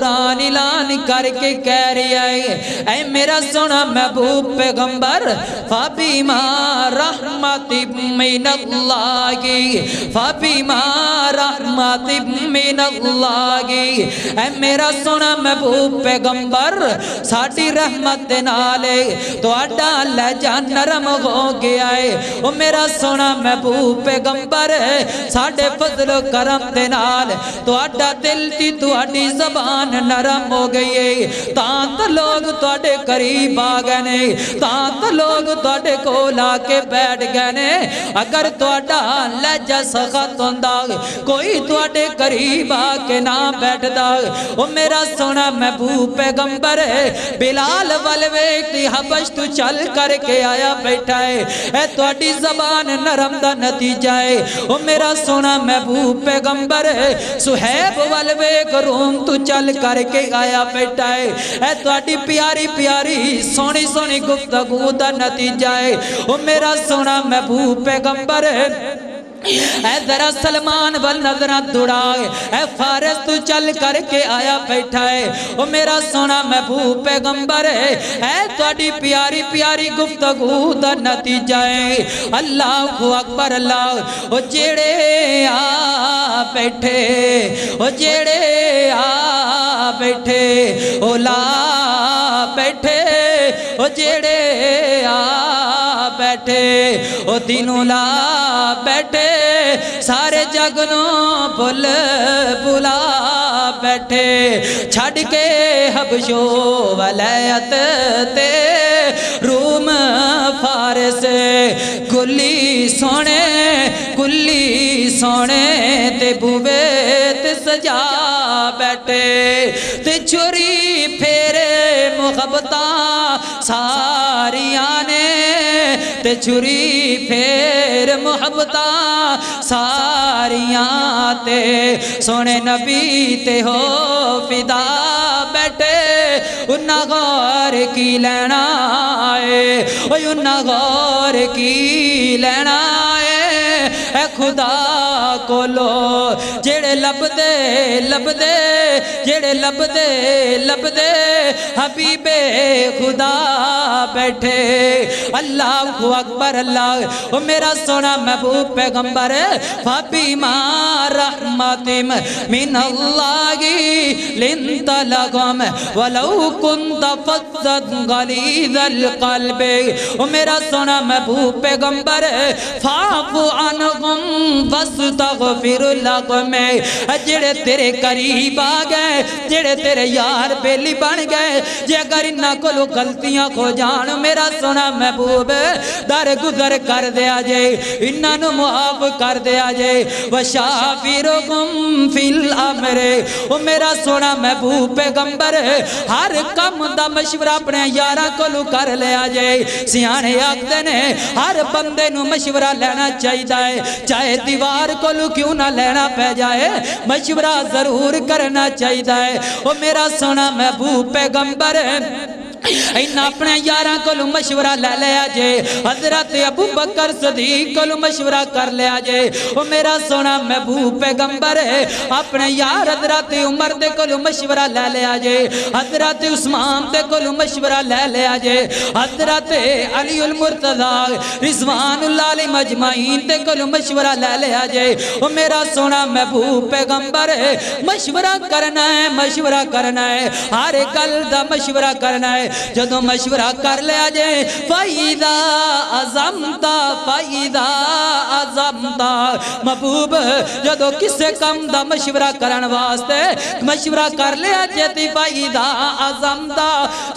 قرآن اعلان کر کے کہہ رہا ہے اے میرا سونا محبوب پیغمبر فَبِمَا رَحْمَةٍ مِّنَ اللَّهِ فَبِمَا رَحْمَةٍ مِّنَ اللَّهِ اے میرا سونا محبوب پیغمبر ساڑی رحمت دے نالے تو اڈا لہجہ نرم ہو گیا ہے او میرا سونا محبوب پیغمبر ساڑے فضل و کرم دے نال تو اڈا دل تی تو اڈی زبان نرم ہو گئی ہے تانت لوگ توڑے قریب آگئے نے تانت لوگ توڑے کولا کے بیٹھ گئے نے اگر توڑا لہجہ سخت ہوندہ کوئی توڑے قریب آکے نہ بیٹھ دا او میرا سونا محبوب پیغمبر ہے بلال والویکتی حبش تو چل کر کے آیا بیٹھا ہے اے توڑی زبان نرم دا نتیجہ ہے او میرا سونا محبوب پیغمبر ہے سہیب والویک روم تو چل کر کے آیا بیٹھا ہے اے توڑی پیاری پیاری سونی سونی گفتگو دا نتیجہ ہے او میرا سونا محبوب پیغمبر ہے اے ذرا سلمان والنظرات دوڑائے اے فارس تو چل کر کے آیا بیٹھا ہے او میرا سونا محبوب پیغمبر ہے اے توڑی پیاری پیاری گفتگو دا نتیجہ ہے اللہ اکبر اللہ او جیڑے آ بیٹھے او جیڑے آ بیٹھے او لا بیٹھے او جیڑے آ بیٹھے او دینوں لا بیٹھے سارے جگنوں بھل بلا بیٹھے چھڑ کے حبشو ولیت تے روم فارس گلی سونے تے بویت سجا بیٹھے تے چھری پھیرے محبتاں ساریاں نے تے چھری پھیر محبتاں ساریاں تے سونے نبی تے ہو فدا بیٹھے انہاں غور کی لینا آئے انہاں غور کی لینا آئے اے خدا کو لو جڑے لب دے جڑے لب دے حبیب خدا بیٹھے اللہ اکبر اللہ او میرا سونا محبوب پیغمبر فَبِمَا رَحْمَةٍ مِّنَ اللَّهِ لِنْتَ لَهُمْ وَلَوْ كُنْتَ فَظًّا غَلِيظَ الْقَلْبِ او میرا سونا محبوب پیغمبر فَاعْفُ عَنْهُمْ وَاسْتَغْفِرْ لَهُمْ جڑے تیرے قریب آ گئے جڑے تیرے یار بیلی بن گئے جے اگر انہاں کو لو غلطیاں کھو جان میرا سونا محبوب در گزر کر دیا جے انہاں نو معاف کر دیا جے وَشَافِرُكُمْ فِي الْأَمْرِ او میرا سونا محبوب پیغمبر ہر کم دا مشورہ اپنے یاراں کو لو کر لیا جے سیانے آکھدے نے ہر بندے نو مشورہ لینا چاہیے چاہے دیوار کو لو کیوں نہ لینا پہ جائے مشورہ ضرور کرنا چاہیے او میرا سونا محبوب پیغمبر انہاں اپنے یاراں کو مشورہ لے لیا جے حضرت ابو بکر صدیق کو مشورہ کر لیا جے او میرا سونا محبوب پیغمبر ہے اپنے یار حضرت عمر دے کو مشورہ لے لیا جے حضرت عثمان دے کو مشورہ لے لیا جے حضرت علی المرتضی رضوان اللہ علیہ مجمعین دے کو مشورہ لے لیا جے او میرا سونا محبوب پیغمبر ہے مشورہ کرنا ہے ہر گل دا مشورہ کرنا ہے جدو مشورہ کر لیا جے فَإِذَا عَزَمْتَ محبوب جدو کسے کم دا مشورہ کرن واسطے مشورہ کر لیا جے تی فَإِذَا عَزَمْتَ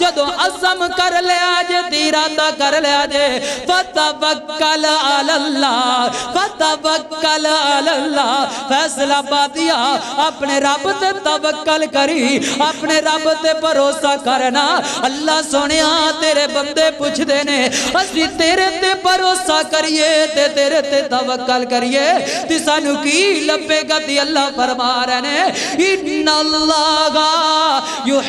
جدو عزم کر لیا جے تی ارادہ کر لیا جے فَتَوَكَّلْ عَلَى اللَّهِ فیصلہ بادیا اپنے رب تے توکل کری اپنے رب تے بھروسہ کرنا اللہ سونے تیرے بندے پوچھ دینے اسی تیرے تے بھروسہ کریے تے تیرے تے توکل کریے تی سانو کی لبے گا تی اللہ فرما رہنے ان اللہ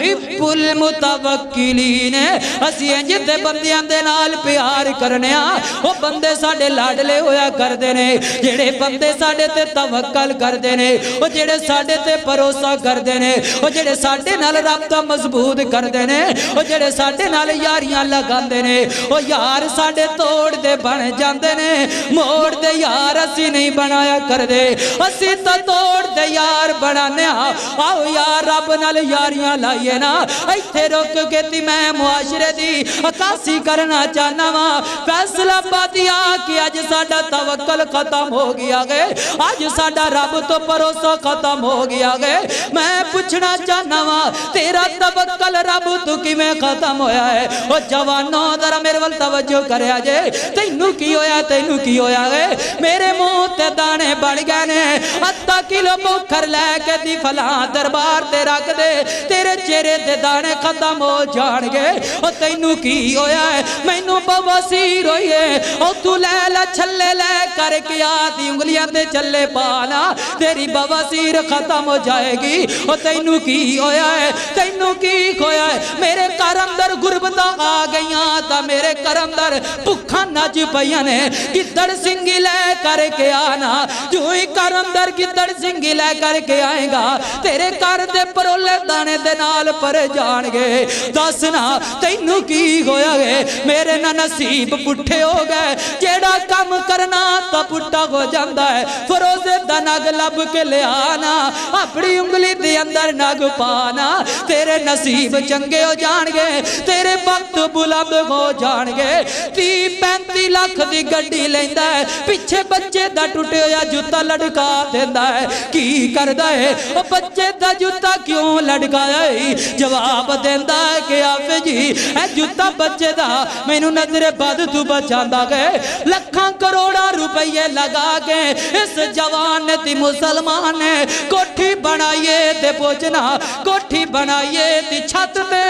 یحب المتوکلین اسی انج تے بندیاں دے نال پیار کرنے او بندے ساڈے لاڈلے ہویا کردے نے جڑے بندے ساڈے تے توکل کردے نے او جڑے ساڈے تے بھروسہ کردے نے او جڑے ساڈے نال رابطہ مضبوط کردے نے او جڑے ساڈے نال یاریاں لگاندے نے او یار ساڈے توڑ دے بن جاندے نے موڑ دے یار اسی نہیں بنایا کردے اسی تا توڑ دے یار بنانے آؤ یار رب نال یاریاں لائیے نا ایتھے روک کے تی میں معاشرے دی عکاسی کرنا چاہنا وا فیصلہ بادیا کہ آج ساڈا توکل ختم ہو گیا گئے آج ساڈا رب تو بھروسہ ختم ہو گیا گئے میں پوچھنا چاہنا وا تیرا توکل رب تو کی میں ختم ہویا ہے او جوانوں ذرا میرے ول توجہ کریا جے تینوں کی ہویا گئے میرے منہ تے دانے بڑھ گئے نے اتا کلو بکھر لے کے دی فلاں دربار تے رکھ دے تیرے چہرے تے دانے ختم ہو جان گے او تینوں کی ہویا ہے مینوں بواسیر ہوئی ہے او تو لے لا چھلے لے کر کے آدھی انگلیاں تے چلے پانا تیری بواسیر ختم ہو جائے گی او تینوں کی ہویا ہے میرے کرم در غربتاں آ گئیاں تا میرے کرم در بھکھا نج پیاں نے گدڑ سنگی لے کر کے آنا جو ہی کرم در گدڑ سنگی لے کر کے آئے گا تیرے کر دے پرولے دانے دے نال پر جان گے دسنا تینوں کی ہویا گے میرے نہ نصیب پٹھے ہو گئے جیڑا کام کرنا تا پٹھا ہو جاندہ ہے فروزے دا نگ لب کے لے آنا اپنی انگلی دے اندر نگ پانا تیرے نصیب چنگے ہو جان گے تیرے وقت بلند ہو جان گے 30-35 لاکھ دی گڈی لیندہ ہے پیچھے بچے دا ٹوٹے ہویا جوتا لڑکا دیندہ ہے کی کردہ ہے بچے دا جوتا کیوں لڑکا ہے جواب دیندہ ہے کہ آفے جی اے جوتا بچے دا میں نو نظر بد تو بچاندہ گئے لکھاں کروڑا روپیے لگا کے اس جوان نے تی مسلمان نے کوٹھی بنائیے تے پوچھنا کوٹھی بنائیے تی چھت تے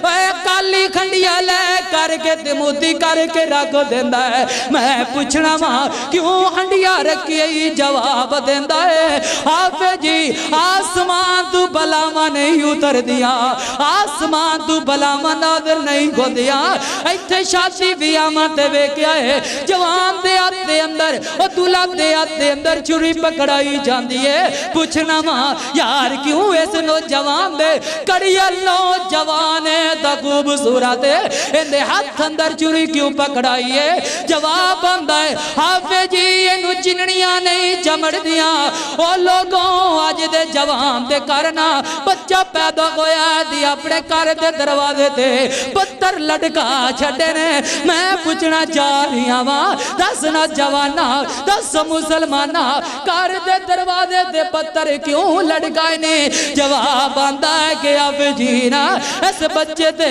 اے کالی کھنڈیا لے کر کے تے موتی کر کے رکھ دیندہ ہے میں پوچھنا ماں کیوں ہنڈیا رکھیے جواب دیندہ ہے آفے جی آسمان تو بلاما نہیں اتر دیا آسمان تو بلاما نادر نہیں گو دیا ایتھے شادی بھی آماتے بے کیا ہے جوان دے آتے اندر اور دولہ دے آتے اندر چوری پکڑائی جان دیئے پوچھنا ماں یار کیوں اس نوجوان دے کڑیا نوجوان دا خوبصورت ہے اندے ہاتھ اندر چوری کیوں پکڑائیے جواب آندہ ہے حافظ جی انہوں جنڑیاں نہیں جمڑ دیا او لوگوں آج دے جوان دے کرنا بچہ پیدا ہویا دی اپنے کار دے دروازے دے پتر لڑکا چھڑے نے میں پوچھنا جا رہی ہوں دسنا جوانا دس مسلمانا کار دے دروازے دے پتر کیوں لڑکائے نے جواب آندہ ہے کہ اب جینا اس بچے دے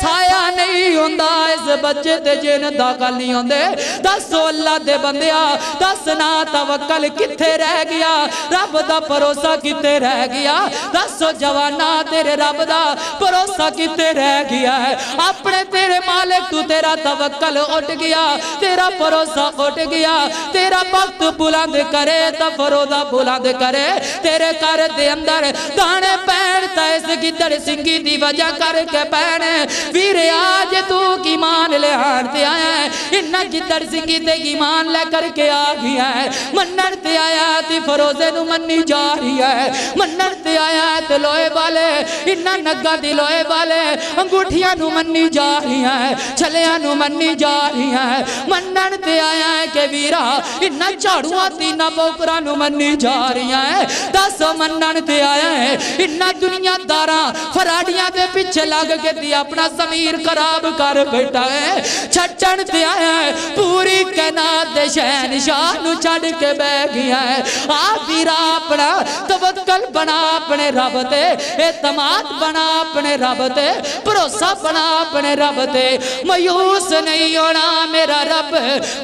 سایہ نہیں ہوندہ اس بچے دے جن داخل نہیں ہوندے دسو اللہ دے بندیا دسنا توکل کتے رہ گیا رب دا پروسہ کتے رہ گیا دسو جوانا تیرے رب دا پروسہ کتے رہ گیا ہے اپنے تیرے مالک تو تیرا توکل اٹھ گیا تیرا پروسہ اٹھ گیا تیرا وقت بلند کرے تا فروزہ بلند کرے تیرے کار دے اندر دانے پہنتا اس گدڑ سنگی دی وجہ کر کے پہنے ویرے آج تو کی مان لے ہارتے آیا ہے انہ گدڑ سنگی تے کی مان لے کر کے آ گیا ہے منر تے آیا تی فروزے نو منی جا رہی ہے منر تے آیا تے لوئے والے انہ نگا دی لوئے والے انگوٹھیاں نو منی جا رہی ہے چھلیاں نو منی جا رہی ہے منر تے آیا ہے کہ ویرا انہ چاڑوا تینہ بوکرا نو منی جا رہی ہے دسو منر تے آیا ہے انہ دنیا دارا فراڈیاں دے پیچھے لگ کے دی اپنا ضمیر خراب کر بیٹھا ہے چھٹن تے آیا ہے پوری کائنات دے شہنشاہ نو چھڑ کے بے گیا ہے آدھی راہ اپنا توکل بنا اپنے رب تے اعتماد بنا اپنے رب تے بھروسہ بنا اپنے رب تے مایوس نہیں ہونا میرا رب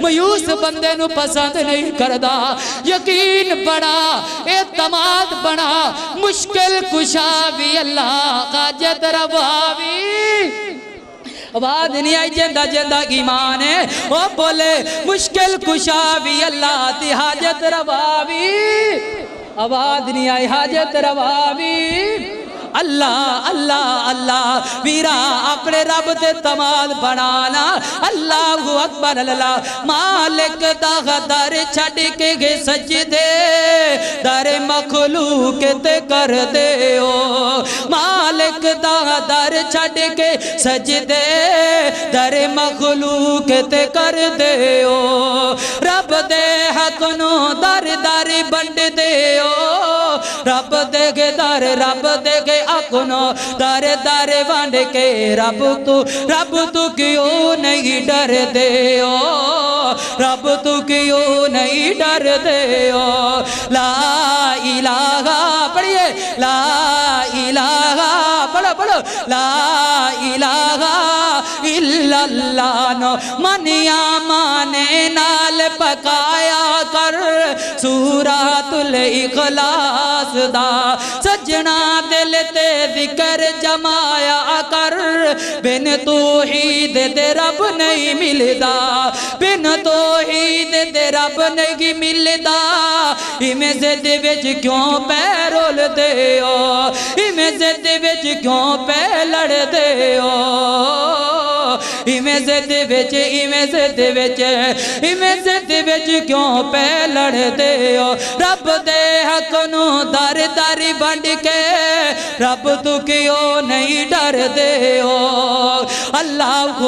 مایوس بندے نو پسند نہیں کردا یقین بنا اعتماد بنا مشکل کشا بھی اللہ حاجت رواوی آواز نہیں آئی جندہ جندہ ایمان ہے وہ بولے مشکل کشا بھی اللہ تی حاجت رواوی آواز نہیں آئی حاجت رواوی اللہ اللہ اللہ ویرا اپنے رب دے تمال بنانا اللہ اکبر اللہ مالک دا در چھڑ کے گے سجدے در مخلوق تے کر دے او مالک دا در چھڑ کے سجدے در مخلوق تے کر دے او رب دے حق نو در در بند دے او رب دے گے در رب دے گے حق نو در در بند کے رب تو کیوں نہیں ڈر دے او رب تو کیوں نہیں ڈر دے او لا الہ پڑھئے لا الہ پڑھو لا الہ الا اللہ نو منیا مانے نال پکایا کر سورۃ الاخلاص دا سجنا دل تے ذکر جمایا کر بن توحید دے رب نہیں ملدا بن توحید دے رب نہیں ملدا ایویں زد وچ کیوں پے رول دے او ایویں زد وچ کیوں پے لڑ دے او ایویں زد وچ ایویں زد وچ ایویں زد وچ کیوں پے لڑ دے او رب دے حق نو در در بند کے رب تو کیوں نہیں ڈر دے او اللہ